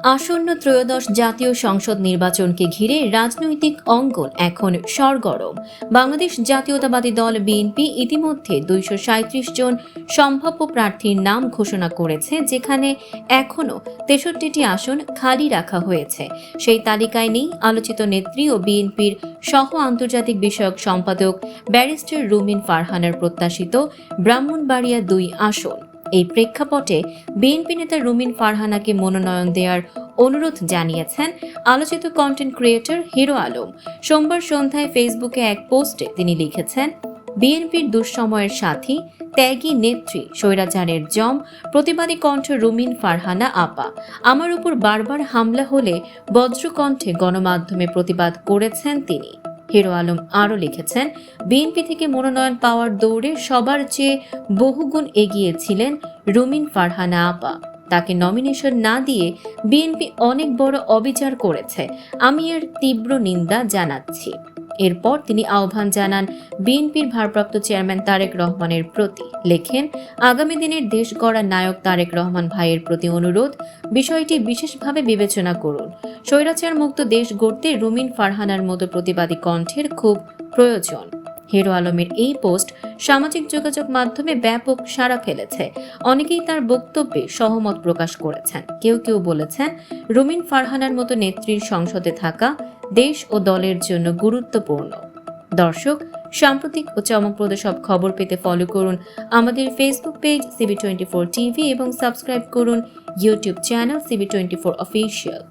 আসন্ন ত্রয়োদশ জাতীয় সংসদ নির্বাচনকে ঘিরে রাজনৈতিক অঙ্গন এখন সরগরম। বাংলাদেশ জাতীয়তাবাদী দল বিএনপি ইতিমধ্যে 237 জন সম্ভাব্য প্রার্থীর নাম ঘোষণা করেছে, যেখানে এখনও 63টি আসন খালি রাখা হয়েছে। সেই তালিকায় নেই আলোচিত নেত্রী ও বিএনপির সহ আন্তর্জাতিক বিষয়ক সম্পাদক ব্যারিস্টার রুমিন ফারহানার প্রত্যাশিত ব্রাহ্মণবাড়িয়া 2 আসন। এই প্রেক্ষাপটে বিএনপি নেতা রুমিন ফারহানাকে মনোনয়ন দেওয়ার অনুরোধ জানিয়েছেন আলোচিত কন্টেন্ট ক্রিয়েটর হিরো আলম। সোমবার সন্ধ্যায় ফেসবুকে এক পোস্টে তিনি লিখেছেন, বিএনপির দুঃসময়ের সাথী, ত্যাগী নেত্রী, স্বৈরাচারের জম, প্রতিবাদী কণ্ঠ রুমিন ফারহানা আপা। আমার উপর বারবার হামলা হলে বজ্রকণ্ঠে গণমাধ্যমে প্রতিবাদ করেছেন তিনি। হিরো আলম আরও লিখেছেন, বিএনপি থেকে মনোনয়ন পাওয়ার দৌড়ে সবার চেয়ে বহুগুণ এগিয়ে ছিলেন রুমিন ফারহানা আপা। তাকে নমিনেশন না দিয়ে বিএনপি অনেক বড় অবিচার করেছে, আমি এর তীব্র নিন্দা জানাচ্ছি। এরপর তিনি আহ্বান জানান বিএনপির ভারপ্রাপ্ত চেয়ারম্যান তারেক রহমানের প্রতি। লেখেন, আগামী দিনের দেশ গড়া নায়ক তারেক রহমান ভাইয়ের প্রতি অনুরোধ, বিষয়টি বিশেষভাবে বিবেচনা করুন। স্বৈরাচার মুক্ত দেশ গড়তে রুমিন ফারহানার মতো প্রতিবাদী কণ্ঠের খুব প্রয়োজন। হিরো আলমের এই পোস্ট সামাজিক যোগাযোগ মাধ্যমে ব্যাপক সাড়া ফেলেছে। অনেকেই তার বক্তব্যে সহমত প্রকাশ করেছেন। কেউ কেউ বলেছেন, রুমিন ফারহানার মতো নেত্রীর সংসদে থাকা দেশ ও দলের জন্য গুরুত্বপূর্ণ। দর্শক, সাম্প্রতিক ও চমকপ্রদ সব খবর পেতে ফলো করুন আমাদের ফেসবুক পেজ CB24 টিভি এবং সাবস্ক্রাইব করুন ইউটিউব চ্যানেল CB24 অফিসিয়াল।